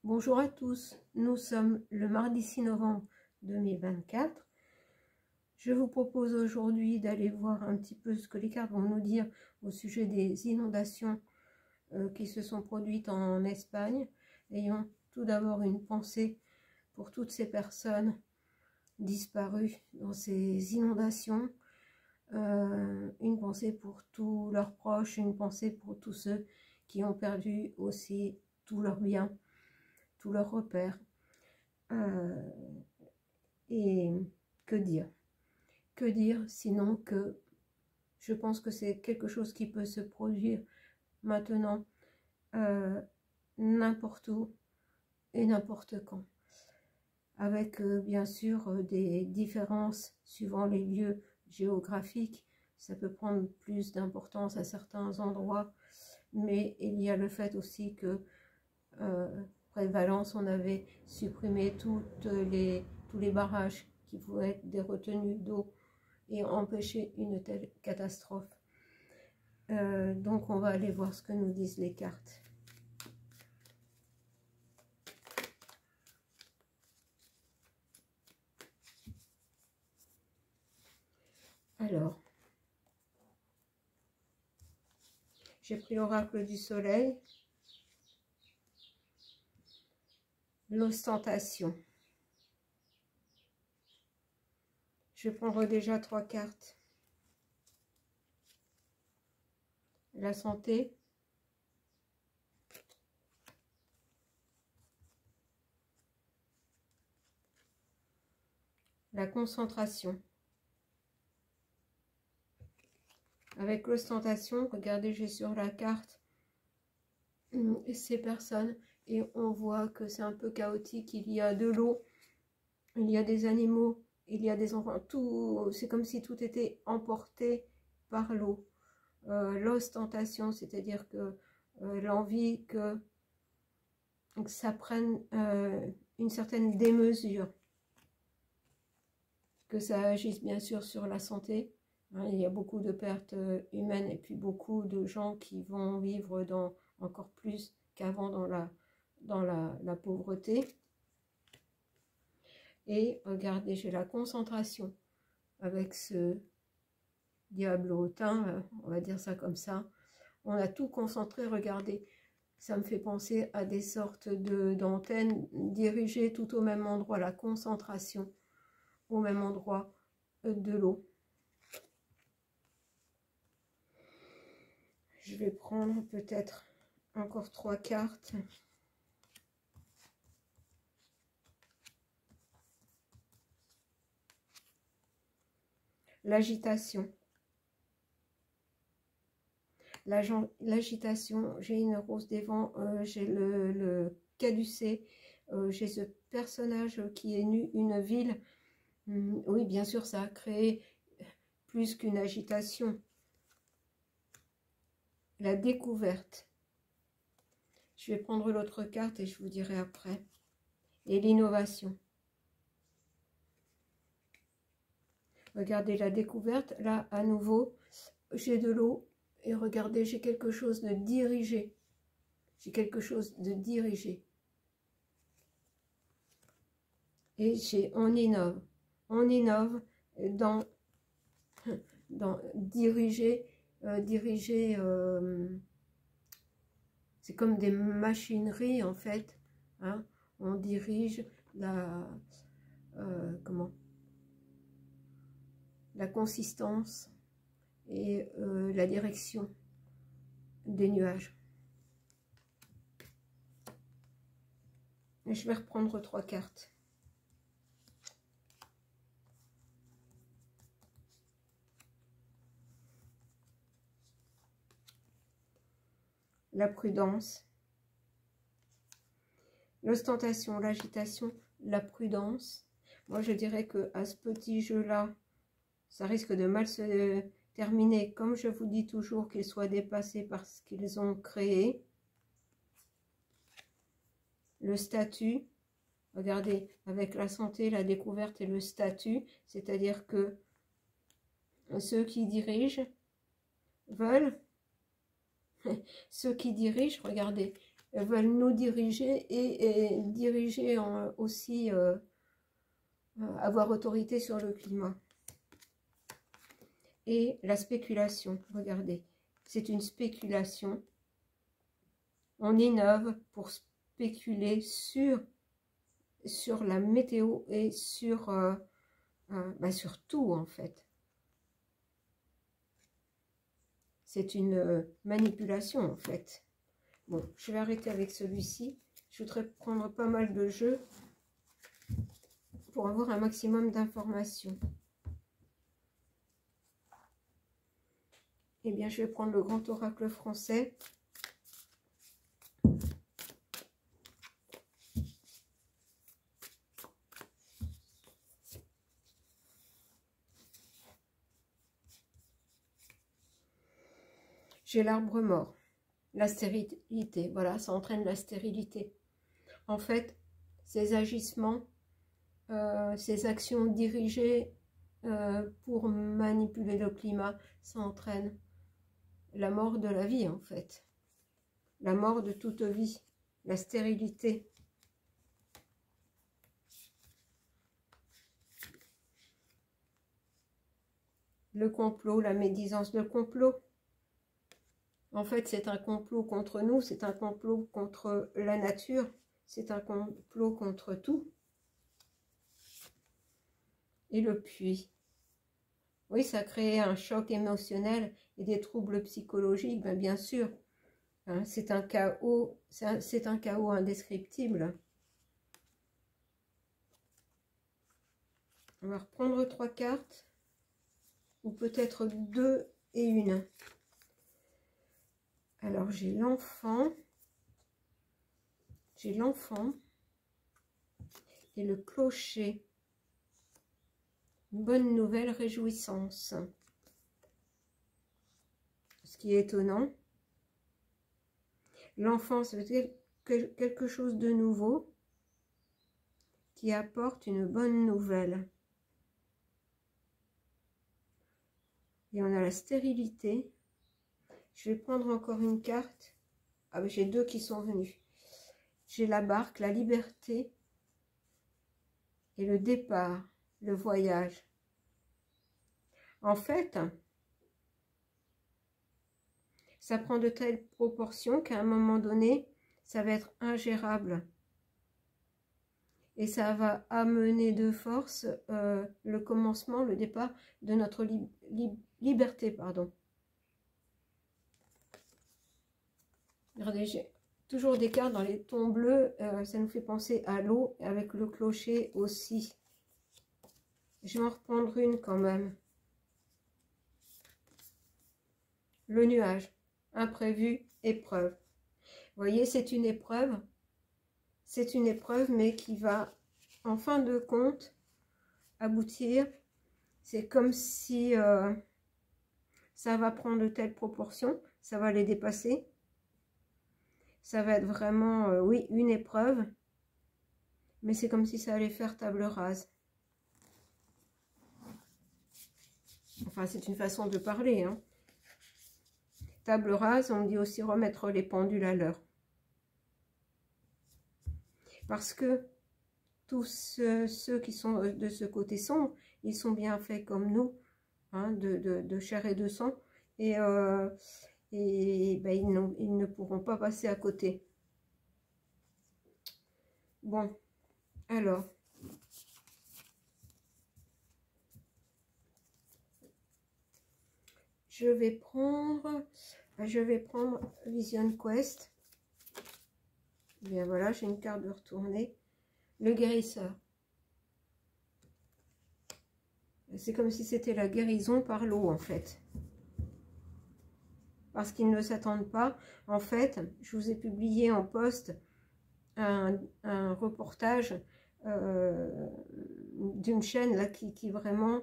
Bonjour à tous, nous sommes le mardi 6 novembre 2024. Je vous propose aujourd'hui d'aller voir un petit peu ce que les cartes vont nous dire au sujet des inondations qui se sont produites en Espagne. Ayons tout d'abord une pensée pour toutes ces personnes disparues dans ces inondations, une pensée pour tous leurs proches, une pensée pour tous ceux qui ont perdu aussi tous leurs biens, tous leurs repères. Et que dire sinon que je pense que c'est quelque chose qui peut se produire maintenant n'importe où et n'importe quand, avec bien sûr des différences suivant les lieux géographiques. Ça peut prendre plus d'importance à certains endroits, mais il y a le fait aussi que près de Valence, on avait supprimé tous les barrages qui pouvaient être des retenues d'eau et empêcher une telle catastrophe. Donc on va aller voir ce que nous disent les cartes. Alors, j'ai pris l'oracle du soleil, l'ostentation. Je vais prendre déjà 3 cartes. La santé, la concentration. Avec l'ostentation, regardez, j'ai sur la carte ces personnes et on voit que c'est un peu chaotique. Il y a de l'eau, il y a des animaux, il y a des enfants, tout, c'est comme si tout était emporté par l'eau. L'ostentation, c'est-à-dire que l'envie que ça prenne une certaine démesure, que ça agisse bien sûr sur la santé. Il y a beaucoup de pertes humaines et puis beaucoup de gens qui vont vivre dans, encore plus qu'avant dans la pauvreté. Et regardez, j'ai la concentration avec ce diable hautain, on va dire ça comme ça. On a tout concentré, regardez. Ça me fait penser à des sortes d'antennes dirigées tout au même endroit, la concentration au même endroit de l'eau. Je vais prendre peut-être encore 3 cartes. L'agitation. L'agitation, j'ai une rose des vents, j'ai le caducée, j'ai ce personnage qui est nu, une ville. Oui, bien sûr, ça a créé plus qu'une agitation. La découverte. Je vais prendre l'autre carte et je vous dirai après. Et l'innovation. Regardez la découverte. Là, à nouveau, j'ai de l'eau. Et regardez, j'ai quelque chose de dirigé. J'ai quelque chose de dirigé. Et on innove. On innove dans diriger. C'est comme des machineries en fait. Hein, on dirige la consistance et la direction des nuages. Et je vais reprendre 3 cartes. La prudence, l'ostentation, l'agitation, la prudence. Moi, je dirais que à ce petit jeu-là, ça risque de mal se terminer. Comme je vous dis toujours, qu'ils soient dépassés par ce qu'ils ont créé. Le statut, regardez, avec la santé, la découverte et le statut, c'est-à-dire que ceux qui dirigent veulent, ceux qui dirigent, regardez, Elles veulent nous diriger et diriger aussi, avoir autorité sur le climat. Et la spéculation, regardez, c'est une spéculation. On innove pour spéculer sur la météo et sur tout en fait. C'est une manipulation en fait. Bon, je vais arrêter avec celui-ci. Je voudrais prendre pas mal de jeux pour avoir un maximum d'informations. Eh bien, je vais prendre le grand oracle français. J'ai l'arbre mort, la stérilité. Voilà, ça entraîne la stérilité. En fait, ces agissements, ces actions dirigées pour manipuler le climat, ça entraîne la mort de la vie en fait. La mort de toute vie, la stérilité. Le complot, la médisance, le complot. En fait, c'est un complot contre nous, c'est un complot contre la nature, c'est un complot contre tout. Et le puits. Oui, ça crée un choc émotionnel et des troubles psychologiques, ben bien sûr. Hein, c'est un chaos indescriptible. On va reprendre 3 cartes, ou peut-être 2 et 1. Alors, j'ai l'enfant et le clocher. Une bonne nouvelle, réjouissance. Ce qui est étonnant. L'enfant, ça veut dire quelque chose de nouveau qui apporte une bonne nouvelle. Et on a la stérilité. Je vais prendre encore une carte. Ah, j'ai 2 qui sont venus. J'ai la barque, la liberté et le départ, le voyage. En fait, ça prend de telles proportions qu'à un moment donné, ça va être ingérable. Et ça va amener de force le commencement, le départ de notre liberté, pardon. Regardez, j'ai toujours des cartes dans les tons bleus, ça nous fait penser à l'eau, avec le clocher aussi. Je vais en reprendre une quand même. Le nuage, imprévu, épreuve. Vous voyez, c'est une épreuve, mais qui va, en fin de compte, aboutir. C'est comme si ça va prendre de telles proportions, ça va les dépasser. Ça va être vraiment, oui, une épreuve, mais c'est comme si ça allait faire table rase. Enfin, c'est une façon de parler, hein. Table rase, on dit aussi remettre les pendules à l'heure. Parce que tous ceux qui sont de ce côté sombre, ils sont bien faits comme nous, hein, de chair et de sang, et ben, ils ne pourront pas passer à côté. Bon, alors, je vais prendre Vision Quest. Bien voilà, j'ai une carte de retourner. Le guérisseur. C'est comme si c'était la guérison par l'eau en fait. Parce qu'ils ne s'attendent pas. En fait, je vous ai publié en post un reportage d'une chaîne là qui vraiment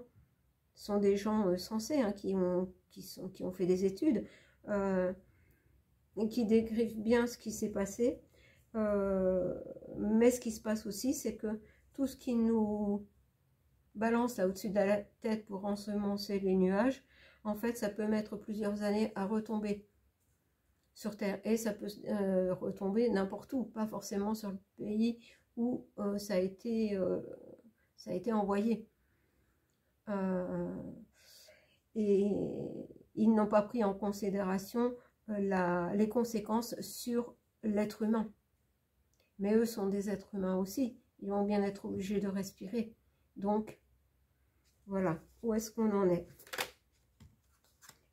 sont des gens sensés, hein, qui ont fait des études et qui décrivent bien ce qui s'est passé. Mais ce qui se passe aussi, c'est que tout ce qui nous balance là au-dessus de la tête pour ensemencer les nuages, en fait, ça peut mettre plusieurs années à retomber. sur Terre. Et ça peut retomber n'importe où, pas forcément sur le pays où ça a été envoyé. Et ils n'ont pas pris en considération les conséquences sur l'être humain. Mais eux sont des êtres humains aussi. Ils vont bien être obligés de respirer. Donc, voilà. Où est-ce qu'on en est?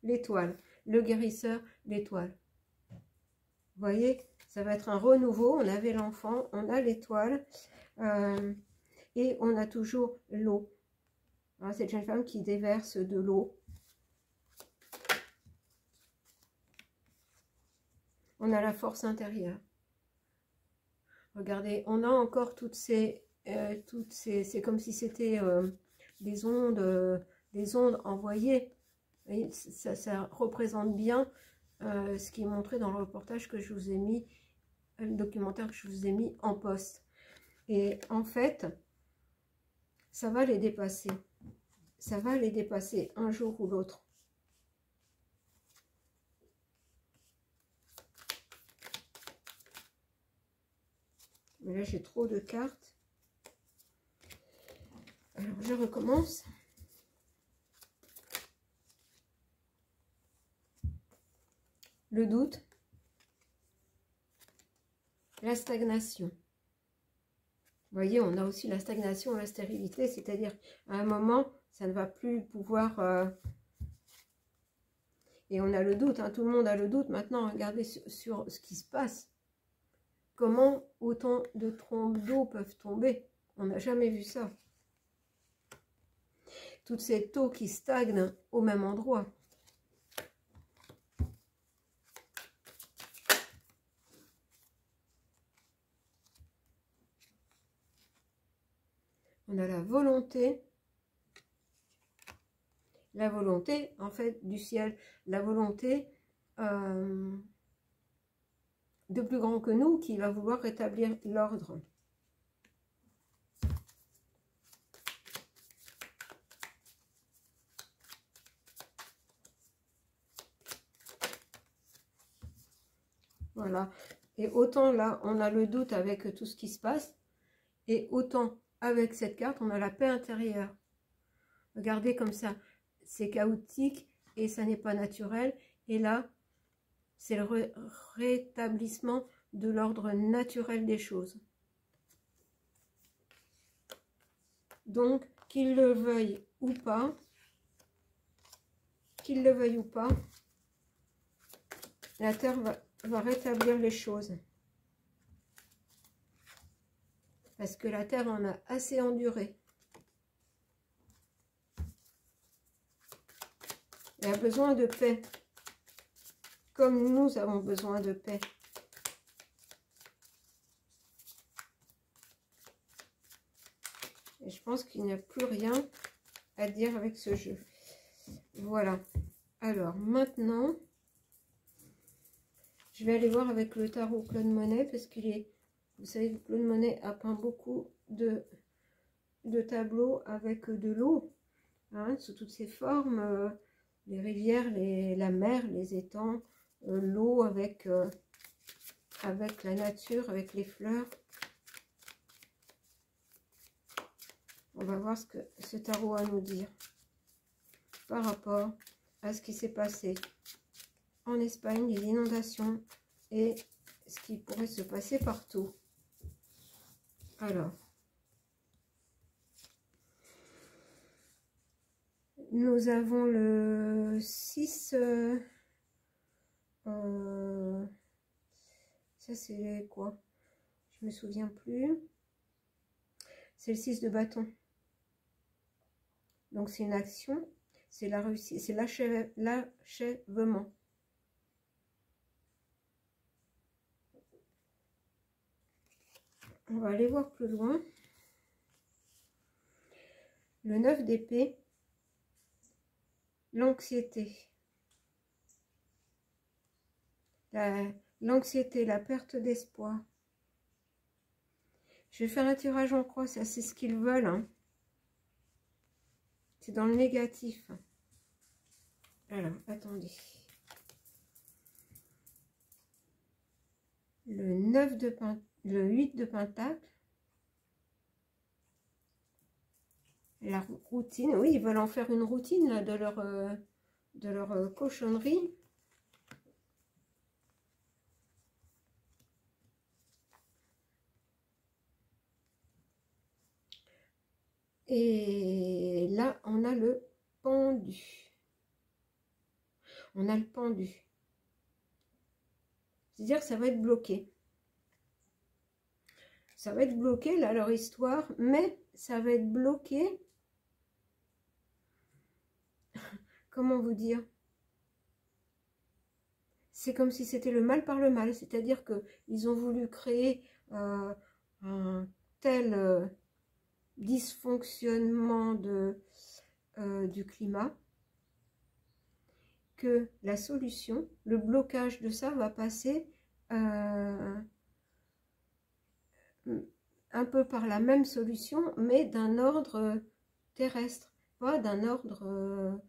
L'étoile. Le guérisseur, l'étoile. Vous voyez, ça va être un renouveau. On avait l'enfant, on a l'étoile. Et on a toujours l'eau. C'est une jeune femme qui déverse de l'eau. On a la force intérieure. Regardez, on a encore toutes ces c'est comme si c'était des ondes envoyées. Et ça représente bien ce qui est montré dans le reportage que je vous ai mis, le documentaire que je vous ai mis en poste. Et en fait, ça va les dépasser. Ça va les dépasser un jour ou l'autre. Mais là, j'ai trop de cartes. Alors, je recommence. Le doute. La stagnation. Vous voyez, on a aussi la stagnation, la stérilité, c'est-à-dire à un moment, ça ne va plus pouvoir... Et on a le doute, hein, tout le monde a le doute. Maintenant, regardez sur ce qui se passe. Comment autant de trompes d'eau peuvent tomber? On n'a jamais vu ça. Toute cette eau qui stagne au même endroit. On a la volonté en fait du ciel, la volonté de plus grand que nous qui va vouloir rétablir l'ordre. Voilà. Et autant là, on a le doute avec tout ce qui se passe, et autant avec cette carte, on a la paix intérieure. Regardez comme ça, c'est chaotique et ça n'est pas naturel. Et là, c'est le rétablissement de l'ordre naturel des choses. Donc, qu'il le veuille ou pas, la Terre va rétablir les choses. Parce que la Terre en a assez enduré. Elle a besoin de paix. Comme nous avons besoin de paix. Et je pense qu'il n'y a plus rien à dire avec ce jeu. Voilà. Alors, maintenant, je vais aller voir avec le tarot Claude Monet, parce qu'il est... Vous savez que Claude Monet a peint beaucoup de tableaux avec de l'eau, hein, sous toutes ses formes, les rivières, la mer, les étangs, l'eau avec la nature, avec les fleurs. On va voir ce que ce tarot a à nous dire par rapport à ce qui s'est passé en Espagne, les inondations et ce qui pourrait se passer partout. Alors, nous avons le 6, ça c'est quoi? Je me souviens plus. C'est le 6 de bâton. Donc c'est une action, c'est la réussite, c'est l'achèvement. On va aller voir plus loin. Le 9 d'épée, l'anxiété. L'anxiété, la perte d'espoir. Je vais faire un tirage en croix, ça c'est ce qu'ils veulent, hein. C'est dans le négatif. Alors, attendez. le 8 de Pentacle, la routine. Oui, ils veulent en faire une routine là, de leur cochonnerie. Et là, on a le pendu. On a le pendu. C'est-à-dire que ça va être bloqué. Ça va être bloqué, là, leur histoire, mais ça va être bloqué. Comment vous dire? C'est comme si c'était le mal par le mal. C'est-à-dire qu'ils ont voulu créer un tel dysfonctionnement du climat que la solution, le blocage de ça va passer un peu par la même solution, mais d'un ordre terrestre, pas d'un ordre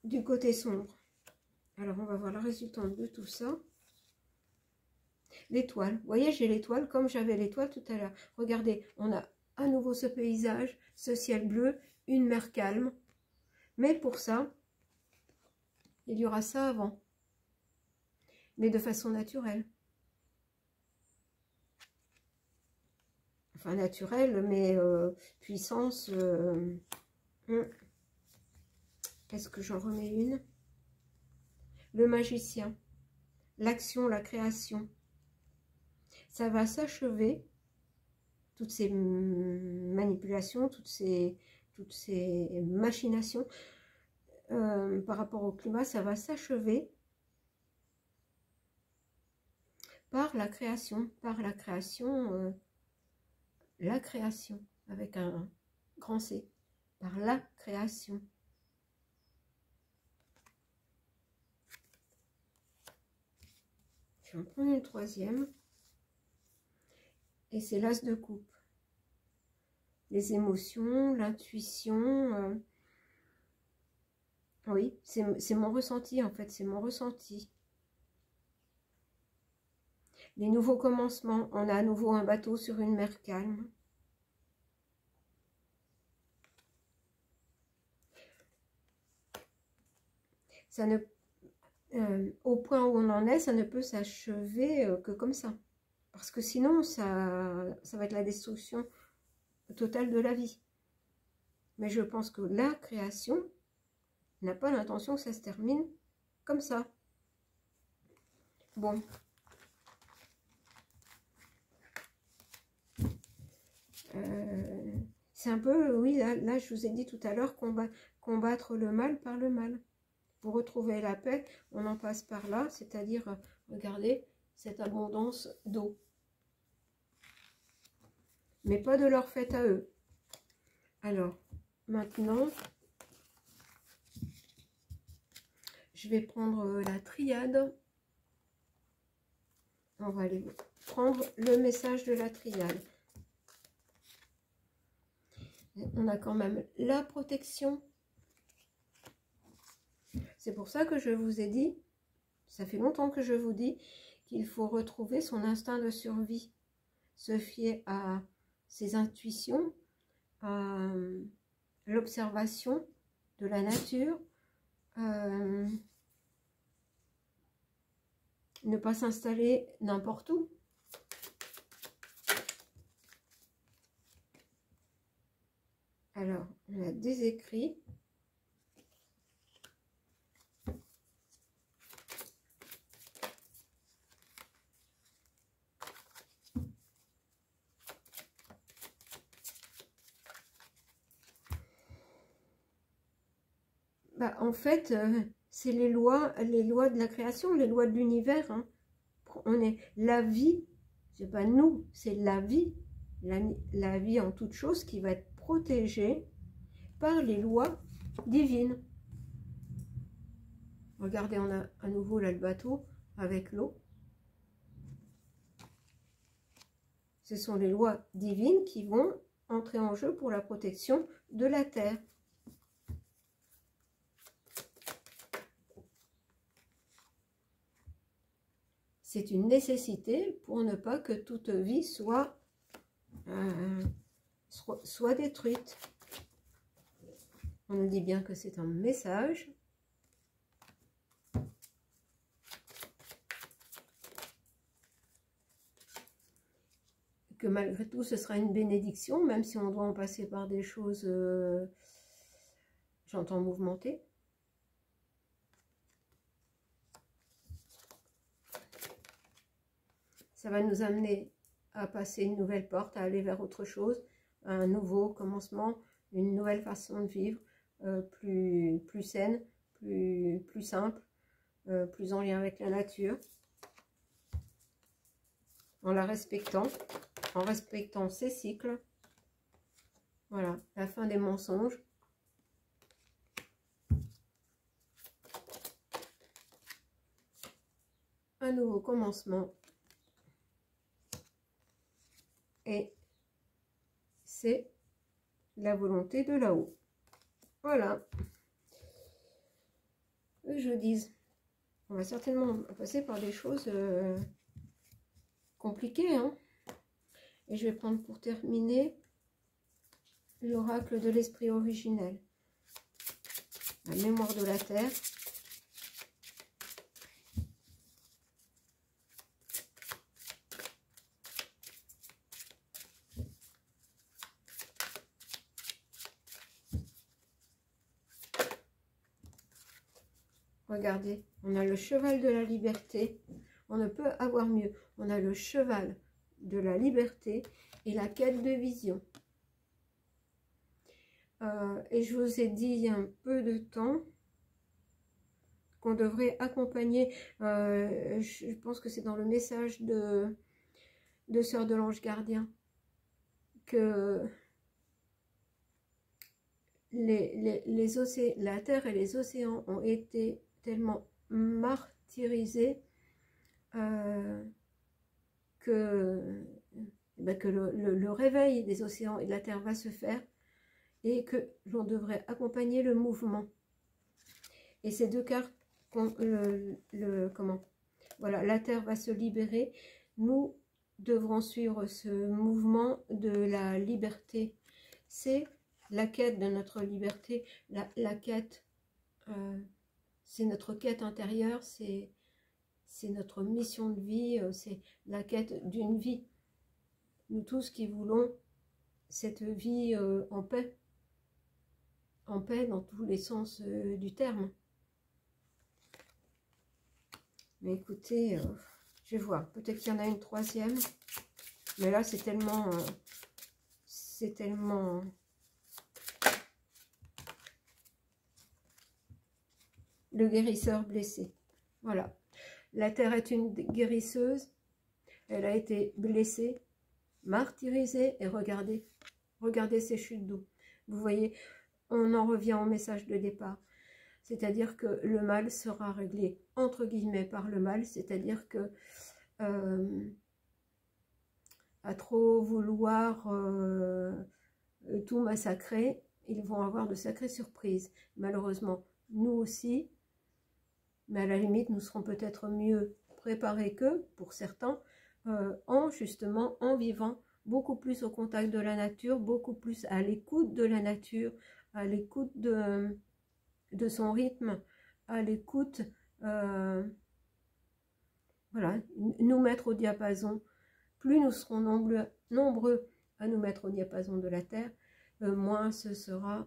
du côté sombre. Alors, on va voir la résultante de tout ça. L'étoile. Vous voyez, j'ai l'étoile comme j'avais l'étoile tout à l'heure. Regardez, on a à nouveau ce paysage, ce ciel bleu, une mer calme. Mais pour ça, il y aura ça avant. Mais de façon naturelle. Enfin, naturelle, mais puissance. Est-ce que j'en remets une? Le magicien. L'action, la création. Ça va s'achever, toutes ces manipulations, toutes ces machinations par rapport au climat, ça va s'achever par la création, la création, avec un grand C, par la création. Je vais en prendre une troisième. Et c'est l'as de coupe. Les émotions, l'intuition. Oui, c'est mon ressenti en fait, c'est mon ressenti. Les nouveaux commencements. On a à nouveau un bateau sur une mer calme. Ça ne, au point où on en est, ça ne peut s'achever que comme ça. Parce que sinon, ça va être la destruction totale de la vie. Mais je pense que la création n'a pas l'intention que ça se termine comme ça. Bon. C'est un peu, oui, là, je vous ai dit tout à l'heure, combattre le mal par le mal. Pour retrouver la paix, on en passe par là, c'est-à-dire, regardez, cette abondance d'eau. Mais pas de leur fait à eux. Alors, maintenant, je vais prendre la triade. On va aller prendre le message de la triade. On a quand même la protection. C'est pour ça que je vous ai dit, ça fait longtemps que je vous dis, qu'il faut retrouver son instinct de survie. Se fier à ses intuitions, à l'observation de la nature, ne pas s'installer n'importe où. Alors, on a des écrits. Bah, en fait, c'est les lois de la création, les lois de l'univers. Hein. On est la vie, c'est pas nous, c'est la vie en toute chose qui va être protégée par les lois divines. Regardez, on a à nouveau là le bateau avec l'eau. Ce sont les lois divines qui vont entrer en jeu pour la protection de la terre. c'est une nécessité pour ne pas que toute vie soit détruite. On nous dit bien que c'est un message. Que malgré tout, ce sera une bénédiction, même si on doit en passer par des choses, j'entends mouvementées. Ça va nous amener à passer une nouvelle porte, à aller vers autre chose, un nouveau commencement, une nouvelle façon de vivre, plus saine, plus simple, plus en lien avec la nature, en la respectant. En respectant ces cycles. Voilà, la fin des mensonges. Un nouveau commencement. Et c'est la volonté de là-haut. Voilà. Je dis, on va certainement passer par des choses compliquées, hein. Et je vais prendre pour terminer l'oracle de l'esprit originel. La mémoire de la terre. Regardez, on a le cheval de la liberté. On ne peut avoir mieux. On a le cheval de la liberté et la quête de vision. Et je vous ai dit il y a un peu de temps qu'on devrait accompagner, je pense que c'est dans le message de Sœur de l'Ange Gardien, que la Terre et les océans ont été tellement martyrisés que le réveil des océans et de la Terre va se faire et que l'on devrait accompagner le mouvement. Et ces deux cartes, voilà, la Terre va se libérer. Nous devrons suivre ce mouvement de la liberté. C'est la quête de notre liberté, la quête, c'est notre quête intérieure, c'est notre mission de vie, c'est la quête d'une vie. Nous tous qui voulons cette vie en paix dans tous les sens du terme. Mais écoutez, je vais voir, peut-être qu'il y en a une troisième, mais là c'est tellement le guérisseur blessé. Voilà, la Terre est une guérisseuse, elle a été blessée, martyrisée, et regardez ces chutes d'eau. Vous voyez, on en revient au message de départ. C'est-à-dire que le mal sera réglé, entre guillemets, par le mal. C'est-à-dire que à trop vouloir tout massacrer, ils vont avoir de sacrées surprises. Malheureusement, nous aussi. Mais à la limite, nous serons peut-être mieux préparés qu'eux, pour certains, justement en vivant beaucoup plus au contact de la nature, beaucoup plus à l'écoute de la nature, à l'écoute de son rythme, à l'écoute, voilà, nous mettre au diapason. Plus nous serons nombreux à nous mettre au diapason de la Terre, moins ce sera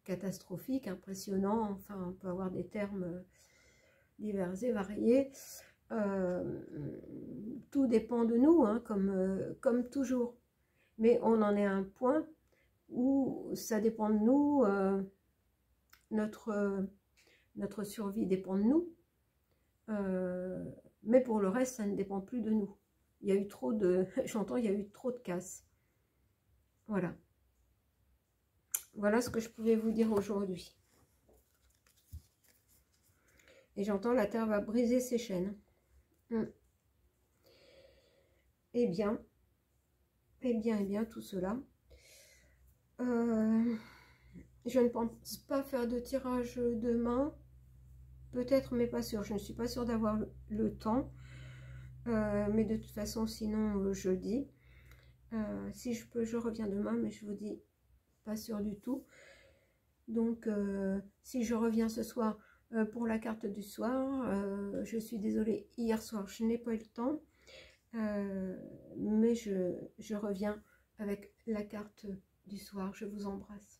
catastrophique, impressionnant, enfin on peut avoir des termes divers et variés. Tout dépend de nous, hein, comme toujours. Mais on en est à un point où ça dépend de nous, notre survie dépend de nous, mais pour le reste, ça ne dépend plus de nous. Il y a eu trop de, j'entends, il y a eu trop de casse. Voilà. Voilà ce que je pouvais vous dire aujourd'hui. Et j'entends, la Terre va briser ses chaînes. Eh bien, tout cela. Je ne pense pas faire de tirage demain. Peut-être, mais pas sûr. Je ne suis pas sûre d'avoir le temps. mais de toute façon, sinon, jeudi. Si je peux, je reviens demain, mais je vous dis, pas sûr du tout. Donc, si je reviens ce soir pour la carte du soir, je suis désolée, hier soir, je n'ai pas eu le temps. Mais je reviens avec la carte du soir. Je vous embrasse.